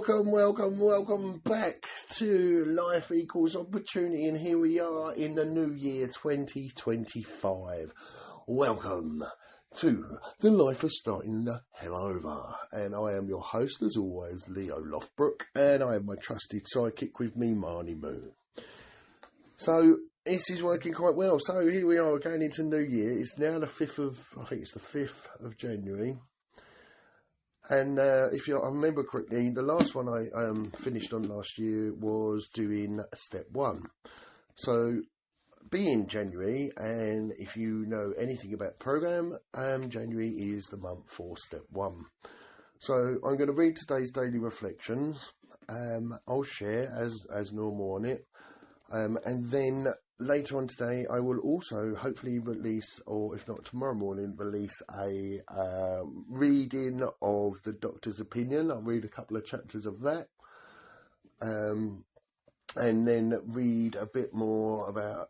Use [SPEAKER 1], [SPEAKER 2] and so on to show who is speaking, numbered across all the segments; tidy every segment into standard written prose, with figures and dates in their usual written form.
[SPEAKER 1] Welcome back to Life Equals Opportunity, and here we are in the new year 2025. Welcome to the life of starting the hell over, and I am your host as always, L.E.O. Loftbrook, and I have my trusted sidekick with me, Marnie Moon. So this is working quite well. So here we are going into New Year. It's now the 5th of January. And if I remember correctly, the last one I finished on last year was doing step 1. So being January, and if you know anything about program, January is the month for step 1. So I'm going to read today's daily reflections. I'll share as normal on it. And then later on today, I will also hopefully release, or if not tomorrow morning, release a reading of the doctor's opinion. I'll read a couple of chapters of that. And then read more about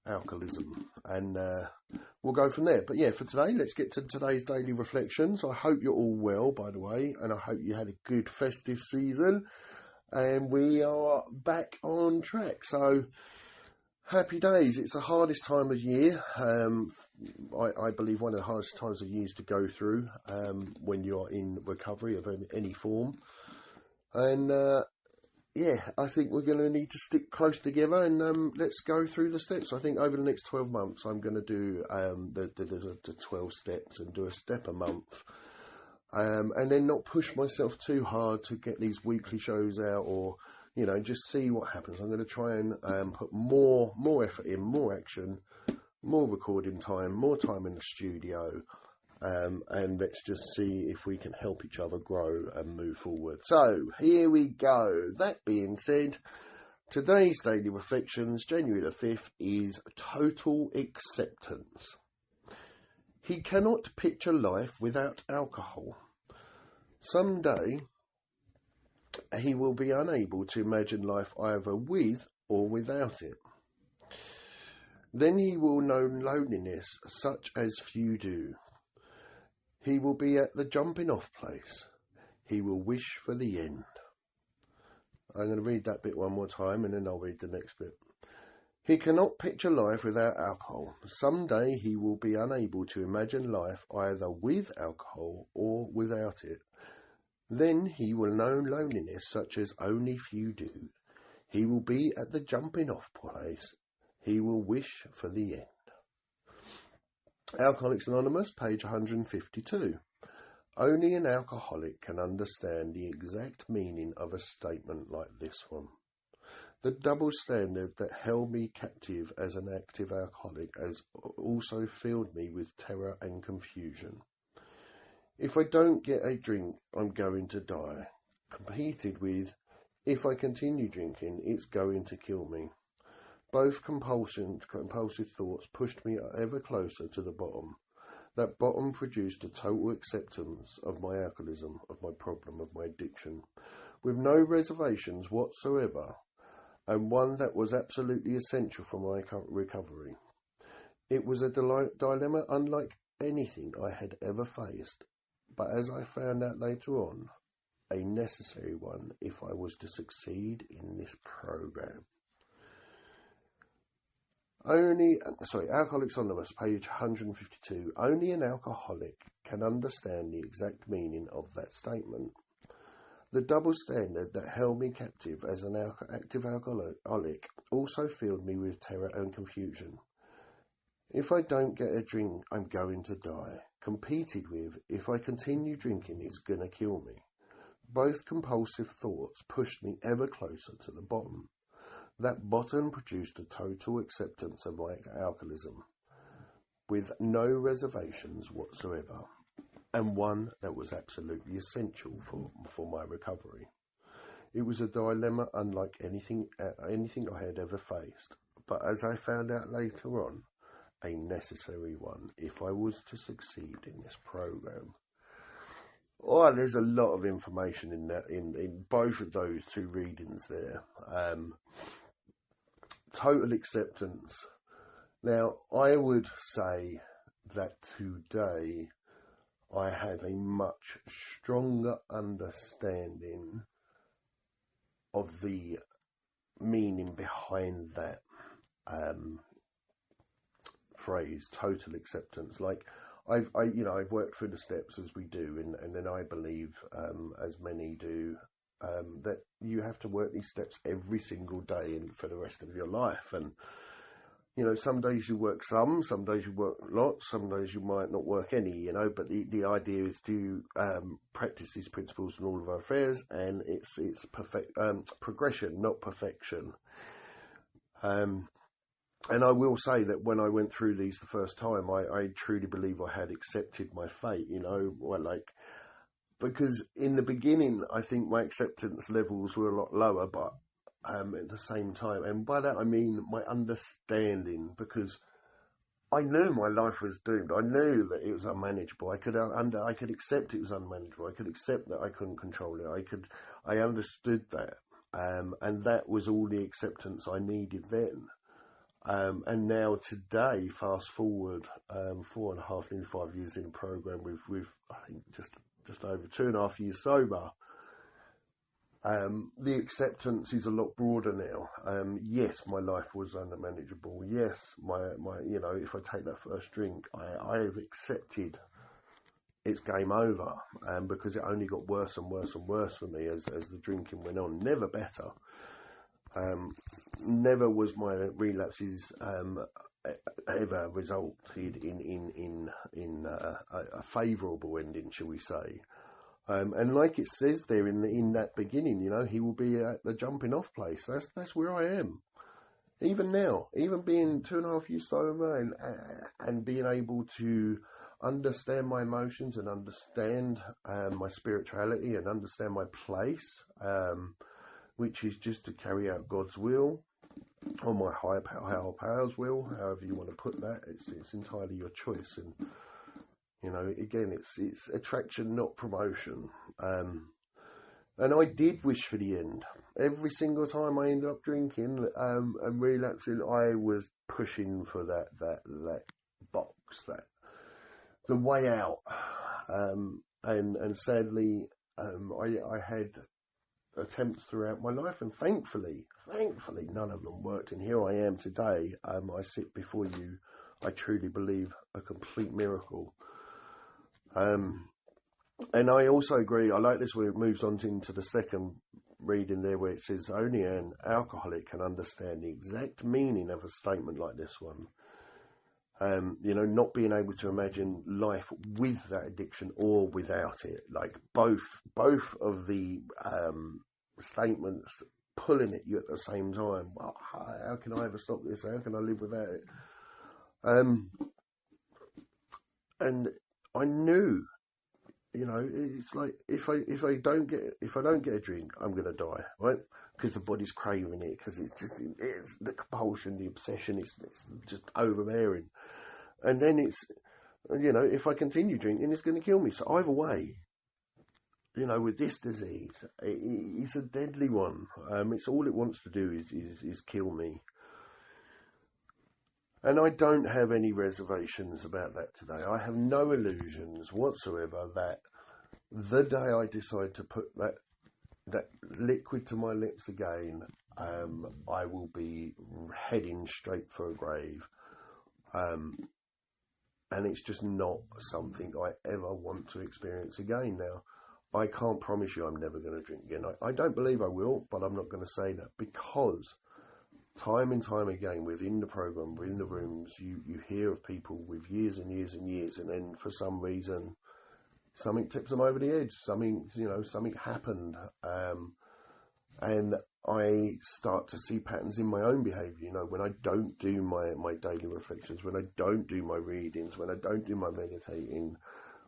[SPEAKER 1] alcoholism, and we'll go from there. But yeah, for today, let's get to today's daily reflections. I hope you're all well, by the way, and I hope you had a good festive season. And we are back on track. So, happy days. It's the hardest time of year. I believe one of the hardest times of years to go through when you're in recovery of any form. And, I think we're going to need to stick close together, and let's go through the steps. I think over the next 12 months, I'm going to do the 12 steps and do a step a month. And then not push myself too hard to get these weekly shows out, or, just see what happens. I'm going to try and put more effort in, more action, more recording time, more time in the studio, and let's just see if we can help each other grow and move forward. So, here we go. That being said, today's daily reflections, January the 5th, is total acceptance. He cannot picture life without alcohol. Someday, he will be unable to imagine life either with or without it. Then he will know loneliness such as few do. He will be at the jumping off place. He will wish for the end. I'm going to read that bit one more time, and then I'll read the next bit. He cannot picture life without alcohol. Someday he will be unable to imagine life either with alcohol or without it. Then he will know loneliness such as only few do. He will be at the jumping off place. He will wish for the end. Alcoholics Anonymous, page 152. Only an alcoholic can understand the exact meaning of a statement like this one. The double standard that held me captive as an active alcoholic has also filled me with terror and confusion. If I don't get a drink, I'm going to die. Competed with, if I continue drinking, it's going to kill me. Both compulsive thoughts pushed me ever closer to the bottom. That bottom produced a total acceptance of my alcoholism, of my problem, of my addiction, with no reservations whatsoever, and one that was absolutely essential for my recovery. It was a dilemma unlike anything I had ever faced, but as I found out later on, a necessary one if I was to succeed in this program. Alcoholics Anonymous, page 152. Only an alcoholic can understand the exact meaning of that statement. The double standard that held me captive as an active alcoholic also filled me with terror and confusion. If I don't get a drink, I'm going to die. Competed with, if I continue drinking, it's going to kill me. Both compulsive thoughts pushed me ever closer to the bottom. That bottom produced a total acceptance of my alcoholism, with no reservations whatsoever, and one that was absolutely essential for my recovery. It was a dilemma unlike anything I had ever faced, but as I found out later on, a necessary one if I was to succeed in this program. Oh, there's a lot of information in that, in both of those two readings there. Total acceptance. Now, I would say that today I have a much stronger understanding of the meaning behind that phrase, total acceptance. Like I've worked through the steps as we do, and then I believe, as many do, that you have to work these steps every single day and for the rest of your life. And some days you work some days you work lots, some days you might not work any, but the idea is to practice these principles in all of our affairs, and it's progression, not perfection. And I will say that when I went through these the first time, I truly believe I had accepted my fate, because in the beginning, I think my acceptance levels were a lot lower, but at the same time, and by that I mean my understanding, because I knew my life was doomed. I knew that it was unmanageable. I could accept it was unmanageable. I could accept that I couldn't control it. I understood that, and that was all the acceptance I needed then. And now today, fast forward 4.5, nearly 5 years in the program, with I think just over 2.5 years sober. The acceptance is a lot broader now. Yes, my life was unmanageable. Yes, my if I take that first drink, I have accepted it's game over, because it only got worse and worse and worse for me as the drinking went on. Never better. Never was my relapses ever resulted in a favourable ending, shall we say. And like it says there in that beginning, he will be at the jumping off place. That's where I am. Even now, even being 2.5 years sober and being able to understand my emotions and understand my spirituality and understand my place, which is just to carry out God's will, or my higher power's will, however you want to put that. It's entirely your choice. And again, it's attraction, not promotion. And I did wish for the end. Every single time I ended up drinking and relapsing, I was pushing for that box, the way out. And sadly, I had attempts throughout my life, and thankfully none of them worked. And here I am today. I sit before you, I truly believe, a complete miracle. And I also agree, I like this where it moves on into the second reading there, where it says only an alcoholic can understand the exact meaning of a statement like this one. Not being able to imagine life with that addiction or without it, like both of the statements pulling at you at the same time. Well, how can I ever stop this? How can I live without it? And I knew, it's like if I don't get a drink, I'm gonna die, right? Because the body's craving it, because it's the compulsion, the obsession, it's just overbearing. And then it's, if I continue drinking, it's going to kill me. So either way, with this disease, it's a deadly one. It's all it wants to do is kill me. And I don't have any reservations about that today. I have no illusions whatsoever that the day I decide to put that liquid to my lips again, I will be heading straight for a grave. And it's just not something I ever want to experience again. Now, I can't promise you I'm never going to drink again. I don't believe I will, but I'm not going to say that, because time and time again within the program, within the rooms, you hear of people with years and years and years, and then for some reason something tips them over the edge. Something happened, and I start to see patterns in my own behaviour. When I don't do my daily reflections, when I don't do my readings, when I don't do my meditating,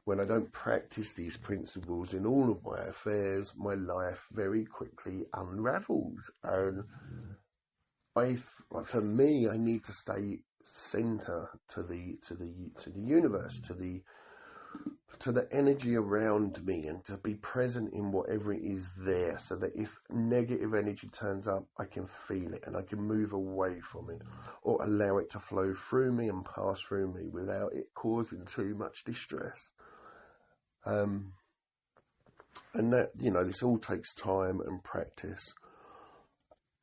[SPEAKER 1] when I don't practice these principles in all of my affairs, my life very quickly unravels. And for me, I need to stay center to the universe, to the energy around me, and to be present in whatever it is there, so that if negative energy turns up, I can feel it and I can move away from it, or allow it to flow through me and pass through me without it causing too much distress. And that, you know, this all takes time and practice.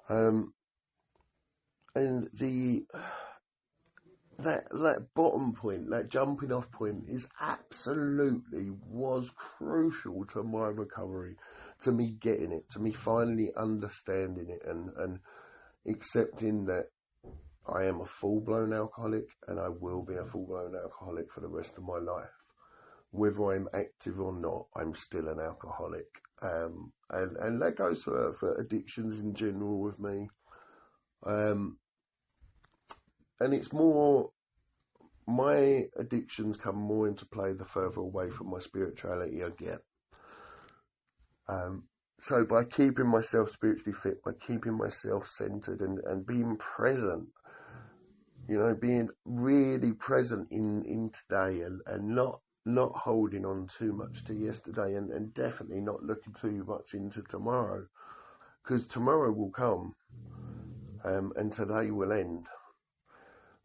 [SPEAKER 1] And that bottom point, that jumping off point, was crucial to my recovery, to me getting it, to me finally understanding it, and accepting that I am a full-blown alcoholic, and I will be a full-blown alcoholic for the rest of my life. Whether I'm active or not, I'm still an alcoholic. And that goes for addictions in general with me. And it's more, my addictions come more into play the further away from my spirituality I get. So by keeping myself spiritually fit, by keeping myself centered and being present, you know, being really present in today, and not holding on too much to yesterday, and definitely not looking too much into tomorrow, because tomorrow will come, and today will end.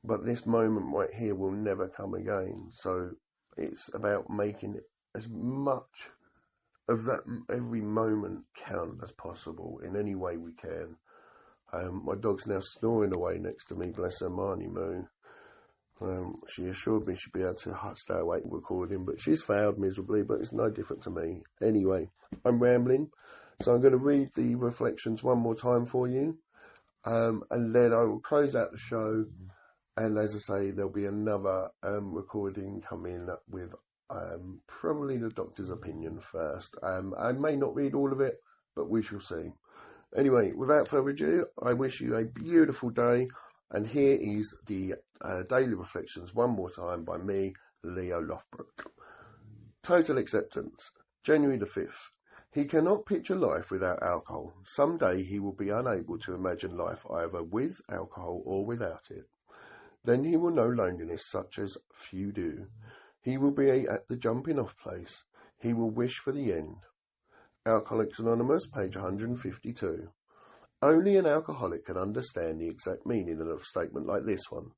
[SPEAKER 1] But this moment right here will never come again. So it's about making it as much of that every moment count as possible in any way we can. My dog's now snoring away next to me, bless her, Marnie Moo. She assured me she'd be able to stay awake recording, but she's failed miserably, but it's no different to me. Anyway, I'm rambling, so I'm going to read the reflections one more time for you, and then I will close out the show. And as I say, there'll be another recording coming with probably the doctor's opinion first. I may not read all of it, but we shall see. Anyway, without further ado, I wish you a beautiful day. And here is the Daily Reflections one more time by me, L.E.O. Loughbrook. Total acceptance. January the 5th. He cannot picture life without alcohol. Someday he will be unable to imagine life either with alcohol or without it. Then he will know loneliness such as few do. He will be at the jumping off place. He will wish for the end. Alcoholics Anonymous, page 152. Only an alcoholic can understand the exact meaning of a statement like this one.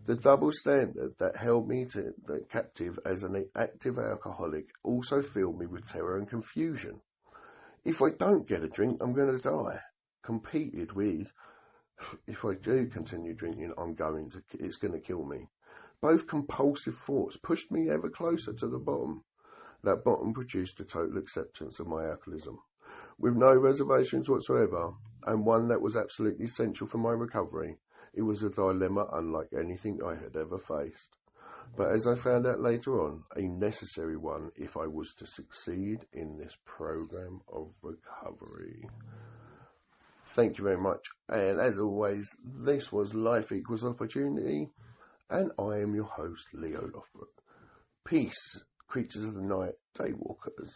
[SPEAKER 1] The double standard that held me captive as an active alcoholic also filled me with terror and confusion. If I don't get a drink, I'm going to die. Competed with, if I do continue drinking, it's going to kill me. Both compulsive thoughts pushed me ever closer to the bottom. That bottom produced a total acceptance of my alcoholism, with no reservations whatsoever, and one that was absolutely essential for my recovery. It was a dilemma unlike anything I had ever faced, but as I found out later on, a necessary one if I was to succeed in this program of recovery. Thank you very much, and as always, this was Life Equals Opportunity, and I am your host, L.E.O. Loughbrook. Peace, creatures of the night, daywalkers.